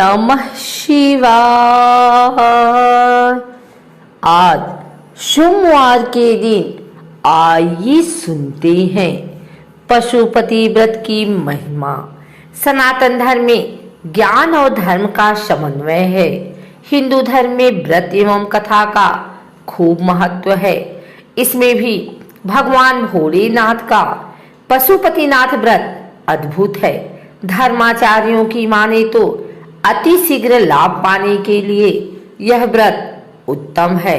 नमः शिवाय। आज सोमवार के दिन आइए सुनते हैं पशुपति व्रत की महिमा। सनातन धर्म में ज्ञान और धर्म का समन्वय है। हिंदू धर्म में व्रत एवं कथा का खूब महत्व है। इसमें भी भगवान भोलेनाथ का पशुपतिनाथ व्रत अद्भुत है। धर्माचार्यों की माने तो अति शीघ्र लाभ पाने के लिए यह व्रत उत्तम है।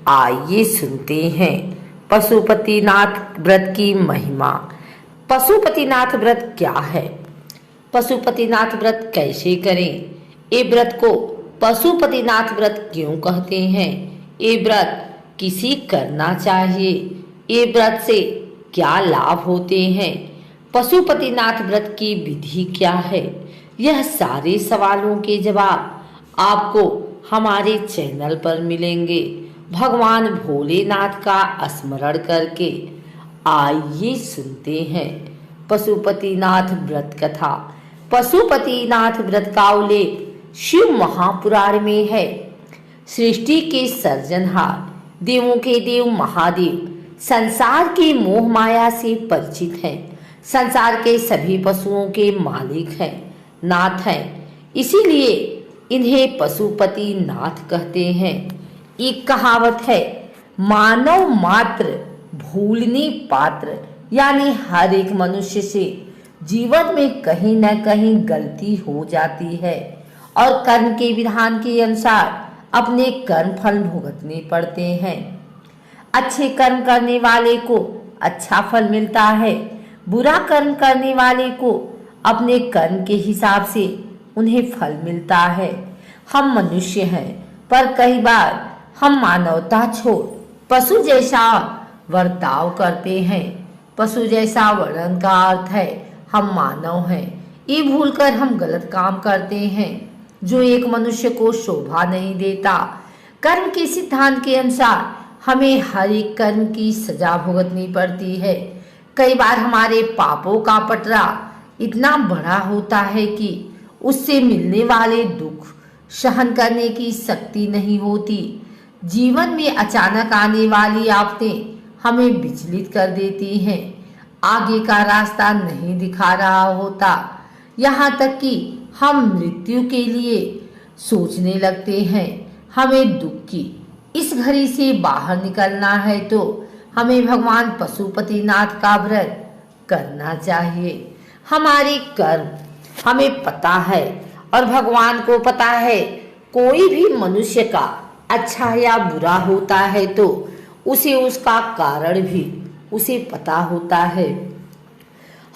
आइए सुनते हैं पशुपतिनाथ व्रत की महिमा। पशुपतिनाथ व्रत क्या है? पशुपतिनाथ व्रत कैसे करें? ये व्रत को पशुपतिनाथ व्रत क्यों कहते हैं? ये व्रत किसी करना चाहिए? ये व्रत से क्या लाभ होते हैं? पशुपतिनाथ व्रत की विधि क्या है? यह सारे सवालों के जवाब आपको हमारे चैनल पर मिलेंगे। भगवान भोलेनाथ का स्मरण करके आइए सुनते हैं पशुपतिनाथ व्रत कथा। पशुपतिनाथ व्रत का उल्लेख शिव महापुराण में है। सृष्टि के सर्जनहार, देवों के देव महादेव संसार की मोह माया से परिचित हैं। संसार के सभी पशुओं के मालिक हैं, नाथ हैं। इसीलिए इन्हें पशुपति नाथ कहते हैं। एक कहावत है, मानव मात्र भूलने पात्र, यानी हर एक मनुष्य से जीवन में कहीं न कहीं गलती हो जाती है और कर्म के विधान के अनुसार अपने कर्म फल भुगतने पड़ते हैं। अच्छे कर्म करने वाले को अच्छा फल मिलता है, बुरा कर्म करने वाले को अपने कर्म के हिसाब से उन्हें फल मिलता है। हम मनुष्य हैं, पर कई बार हम मानवता छोड़ पशु जैसा वर्ताव करते हैं। पशु जैसा वर्णन का अर्थ है हम मानव हैं। ये भूलकर हम गलत काम करते हैं जो एक मनुष्य को शोभा नहीं देता। कर्म के सिद्धांत के अनुसार हमें हर एक कर्म की सजा भुगतनी पड़ती है। कई बार हमारे पापों का पटरा इतना बड़ा होता है कि उससे मिलने वाले दुख सहन करने की शक्ति नहीं होती। जीवन में अचानक आने वाली आफतें हमें विचलित कर देती हैं। आगे का रास्ता नहीं दिखा रहा होता, यहाँ तक कि हम मृत्यु के लिए सोचने लगते हैं। हमें दुख की इस घड़ी से बाहर निकलना है तो हमें भगवान पशुपतिनाथ का व्रत करना चाहिए। हमारे कर्म हमें पता है और भगवान को पता है। कोई भी मनुष्य का अच्छा या बुरा होता है तो उसे उसका कारण भी उसे पता होता है।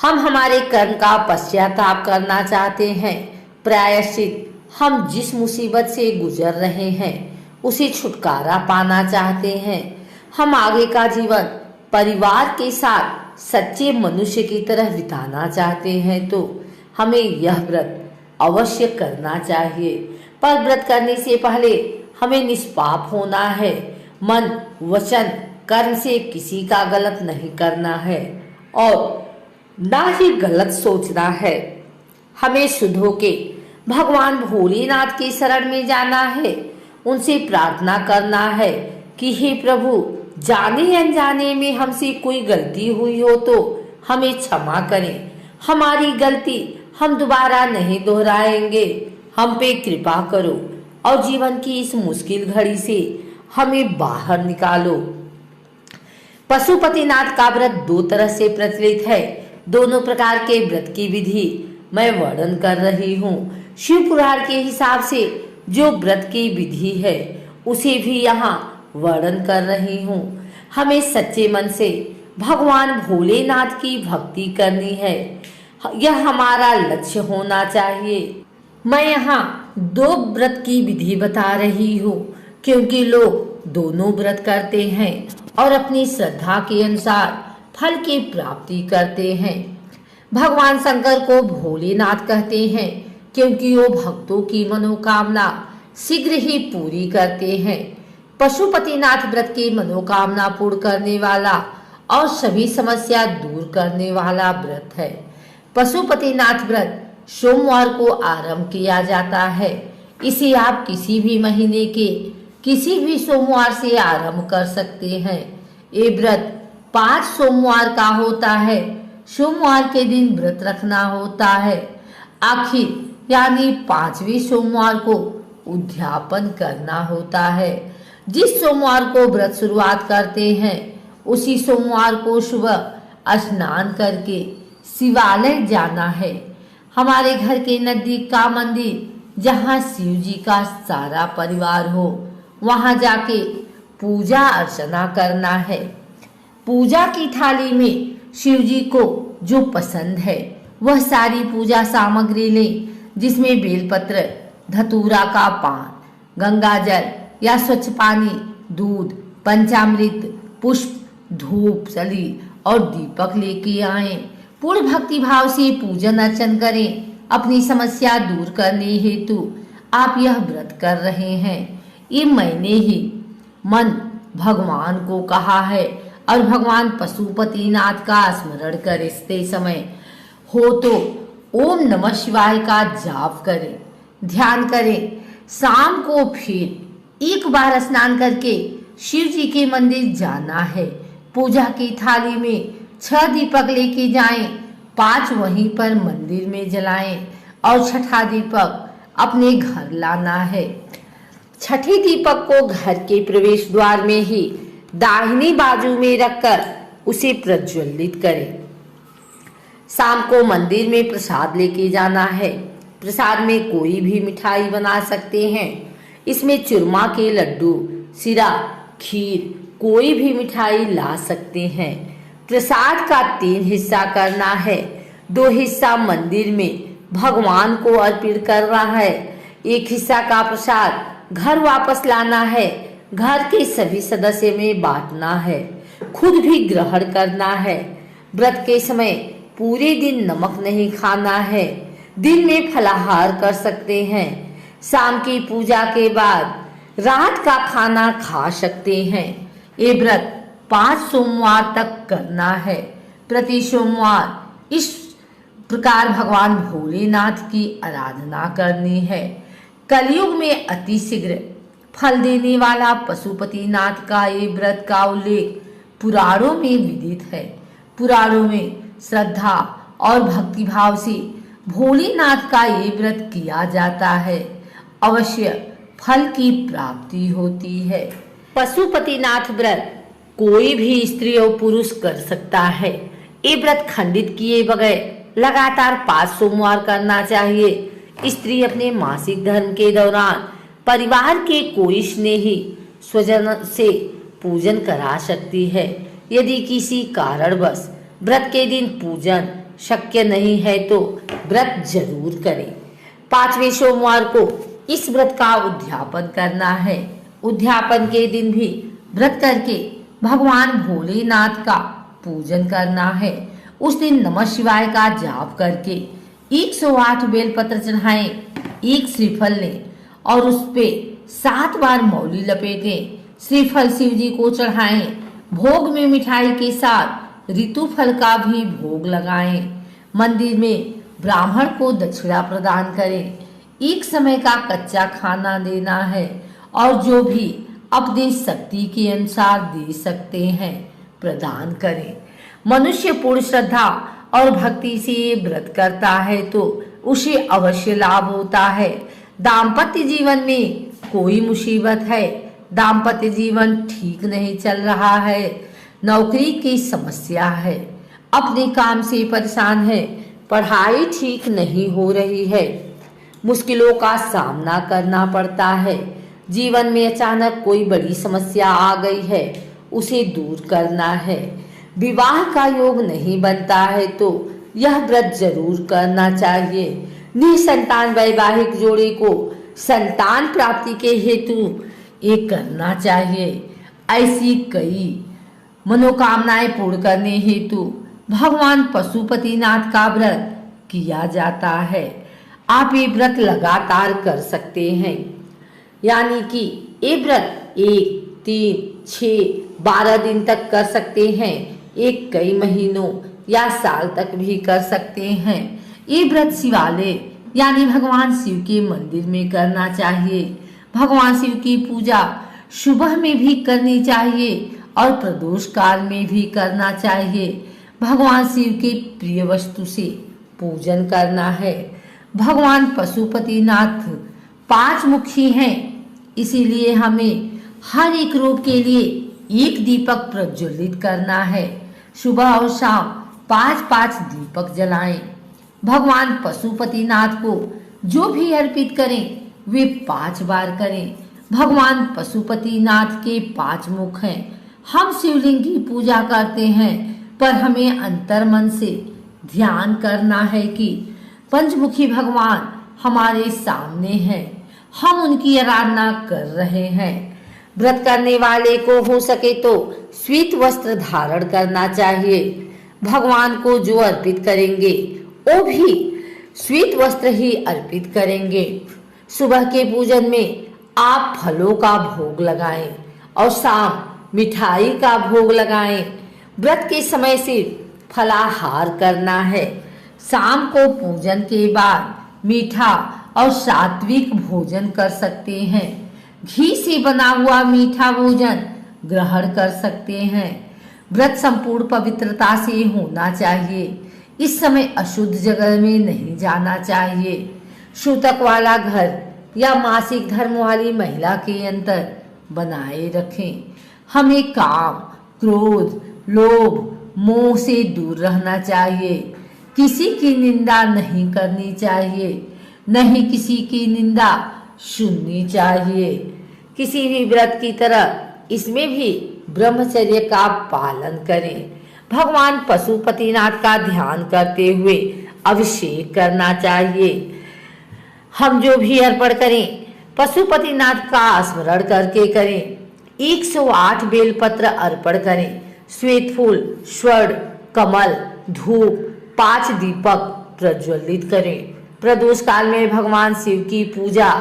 हम हमारे कर्म का पश्चाताप करना चाहते हैं। प्रायश्चित, हम जिस मुसीबत से गुजर रहे हैं उसे छुटकारा पाना चाहते हैं। हम आगे का जीवन परिवार के साथ सच्चे मनुष्य की तरह बिताना चाहते हैं तो हमें यह व्रत अवश्य करना चाहिए। पर व्रत करने से पहले हमें निष्पाप होना है। मन, वचन, कर्म से किसी का गलत नहीं करना है और ना ही गलत सोचना है। हमें शुद्ध होके भगवान भोलेनाथ की शरण में जाना है। उनसे प्रार्थना करना है कि हे प्रभु, जाने अनजाने में हमसे कोई गलती हुई हो तो हमें क्षमा करें। हमारी गलती हम दोबारा नहीं दोहराएंगे। हम पे कृपा करो और जीवन की इस मुश्किल घड़ी से हमें बाहर निकालो। पशुपतिनाथ का व्रत दो तरह से प्रचलित है। दोनों प्रकार के व्रत की विधि मैं वर्णन कर रही हूँ। शिव पुराण के हिसाब से जो व्रत की विधि है उसे भी यहाँ वर्णन कर रही हूँ। हमें सच्चे मन से भगवान भोलेनाथ की भक्ति करनी है। यह हमारा लक्ष्य होना चाहिए। मैं यहाँ दो व्रत की विधि बता रही हूँ क्योंकि लोग दोनों व्रत करते हैं और अपनी श्रद्धा के अनुसार फल की प्राप्ति करते हैं। भगवान शंकर को भोलेनाथ कहते हैं क्योंकि वो भक्तों की मनोकामना शीघ्र ही पूरी करते हैं। पशुपतिनाथ व्रत की मनोकामना पूर्ण करने वाला और सभी समस्या दूर करने वाला व्रत है। पशुपतिनाथ व्रत सोमवार को आरंभ किया जाता है। इसे आप किसी भी महीने के किसी भी सोमवार से आरंभ कर सकते हैं। ये व्रत 5 सोमवार का होता है। सोमवार के दिन व्रत रखना होता है। आखिर यानी 5वें सोमवार को उद्यापन करना होता है। जिस सोमवार को व्रत शुरुआत करते हैं उसी सोमवार को सुबह स्नान करके शिवालय जाना है। हमारे घर के नजदीक का मंदिर जहाँ शिव जी का सारा परिवार हो वहाँ जाके पूजा अर्चना करना है। पूजा की थाली में शिव जी को जो पसंद है वह सारी पूजा सामग्री लें, जिसमें बेलपत्र, धतूरा का पान, गंगा जल या स्वच्छ पानी, दूध, पंचामृत, पुष्प, धूप, सली और दीपक लेके आएं। पूर्ण भक्ति भाव से पूजन अर्चन करें। अपनी समस्या दूर करने हेतु आप यह व्रत कर रहे हैं। ये मैंने ही मन भगवान को कहा है और भगवान पशुपतिनाथ का स्मरण करते समय हो तो ओम नमः शिवाय का जाप करें, ध्यान करें। शाम को फिर एक बार स्नान करके शिव जी के मंदिर जाना है। पूजा की थाली में 6 दीपक लेके जाएं, 5 वहीं पर मंदिर में जलाएं और छठा दीपक अपने घर लाना है। छठी दीपक को घर के प्रवेश द्वार में ही दाहिनी बाजू में रखकर उसे प्रज्वलित करें। शाम को मंदिर में प्रसाद लेके जाना है। प्रसाद में कोई भी मिठाई बना सकते हैं। इसमें चूरमा के लड्डू, सिरा, खीर, कोई भी मिठाई ला सकते हैं। प्रसाद का 3 हिस्सा करना है। 2 हिस्सा मंदिर में भगवान को अर्पित करना है। 1 हिस्सा का प्रसाद घर वापस लाना है। घर के सभी सदस्य में बांटना है। खुद भी ग्रहण करना है। व्रत के समय पूरे दिन नमक नहीं खाना है। दिन में फलाहार कर सकते हैं। शाम की पूजा के बाद रात का खाना खा सकते हैं। ये व्रत 5 सोमवार तक करना है। प्रति सोमवार इस प्रकार भगवान भोलेनाथ की आराधना करनी है। कलयुग में अति शीघ्र फल देने वाला पशुपतिनाथ का ये व्रत का उल्लेख पुराणों में विदित है। पुराणों में श्रद्धा और भक्ति भाव से भोलेनाथ का ये व्रत किया जाता है। अवश्य फल की प्राप्ति होती है। पशुपतिनाथ व्रत कोई भी स्त्री और पुरुष कर सकता है। ये व्रत खंडित किए बगैर लगातार 5 सोमवार करना चाहिए। स्त्री अपने मासिक धर्म के दौरान परिवार के कोई स्नेही स्वजन से पूजन करा सकती है। यदि किसी कारणवश व्रत के दिन पूजन शक्य नहीं है तो व्रत जरूर करें। 5वें सोमवार को इस व्रत का उद्यापन करना है। उद्यापन के दिन भी व्रत करके भगवान भोलेनाथ का पूजन करना है। उस दिन नमः शिवाय का जाप करके 108 बेलपत्र चढ़ाएं, 1 श्रीफल लें और उस पे 7 बार मौली लपेटें। श्रीफल शिव जी को चढ़ाएं। भोग में मिठाई के साथ ऋतु फल का भी भोग लगाएं। मंदिर में ब्राह्मण को दक्षिणा प्रदान करें। 1 समय का कच्चा खाना देना है और जो भी अपनी शक्ति के अनुसार दे सकते हैं प्रदान करें। मनुष्य पूर्ण श्रद्धा और भक्ति से ये व्रत करता है तो उसे अवश्य लाभ होता है। दाम्पत्य जीवन में कोई मुसीबत है, दाम्पत्य जीवन ठीक नहीं चल रहा है, नौकरी की समस्या है, अपने काम से परेशान है, पढ़ाई ठीक नहीं हो रही है, मुश्किलों का सामना करना पड़ता है, जीवन में अचानक कोई बड़ी समस्या आ गई है, उसे दूर करना है, विवाह का योग नहीं बनता है तो यह व्रत जरूर करना चाहिए। निसंतान वैवाहिक जोड़े को संतान प्राप्ति के हेतु ये करना चाहिए। ऐसी कई मनोकामनाएं पूर्ण करने हेतु भगवान पशुपतिनाथ का व्रत किया जाता है। आप ये व्रत लगातार कर सकते हैं, यानी कि ये व्रत 1, 3, 6, 12 दिन तक कर सकते हैं। एक कई महीनों या साल तक भी कर सकते हैं। ये व्रत शिवालय यानी भगवान शिव के मंदिर में करना चाहिए। भगवान शिव की पूजा सुबह में भी करनी चाहिए और प्रदोष काल में भी करना चाहिए। भगवान शिव के प्रिय वस्तु से पूजन करना है। भगवान पशुपतिनाथ 5 मुखी हैं, इसीलिए हमें हर एक रूप के लिए एक दीपक प्रज्वलित करना है। सुबह और शाम 5-5 दीपक जलाएं। भगवान पशुपतिनाथ को जो भी अर्पित करें वे 5 बार करें। भगवान पशुपतिनाथ के 5 मुख हैं। हम शिवलिंग की पूजा करते हैं, पर हमें अंतर मन से ध्यान करना है कि पंचमुखी भगवान हमारे सामने हैं, हम उनकी आराधना कर रहे हैं। व्रत करने वाले को हो सके तो श्वेत वस्त्र धारण करना चाहिए। भगवान को जो अर्पित करेंगे वो भी श्वेत वस्त्र ही अर्पित करेंगे। सुबह के पूजन में आप फलों का भोग लगाएं और शाम मिठाई का भोग लगाएं। व्रत के समय से फलाहार करना है। शाम को पूजन के बाद मीठा और सात्विक भोजन कर सकते हैं। घी से बना हुआ मीठा भोजन ग्रहण कर सकते हैं। व्रत संपूर्ण पवित्रता से होना चाहिए। इस समय अशुद्ध जगह में नहीं जाना चाहिए। सूतक वाला घर या मासिक धर्म वाली महिला के अंतर बनाए रखें। हमें काम, क्रोध, लोभ, मोह से दूर रहना चाहिए। किसी की निंदा नहीं करनी चाहिए, नहीं किसी की निंदा सुननी चाहिए। किसी भी व्रत की तरह इसमें भी ब्रह्मचर्य का पालन करें। भगवान पशुपतिनाथ का ध्यान करते हुए अभिषेक करना चाहिए। हम जो भी अर्पण करें पशुपतिनाथ का स्मरण करके करें। 108 बेलपत्र अर्पण करें। श्वेत फूल, स्वर्ण, कमल, धूप, 5 दीपक प्रज्वलित करें। प्रदोष काल में भगवान शिव की पूजा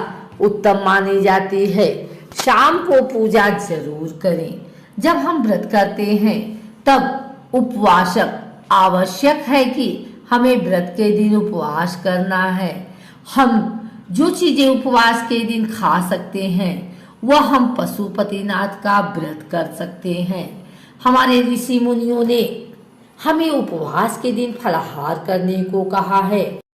उत्तम मानी जाती है। शाम को पूजा जरूर करें। जब हम व्रत करते हैं तब उपवासक आवश्यक है कि हमें व्रत के दिन उपवास करना है। हम जो चीजें उपवास के दिन खा सकते हैं वह हम पशुपतिनाथ का व्रत कर सकते हैं। हमारे ऋषि मुनियों ने हमें उपवास के दिन फलाहार करने को कहा है।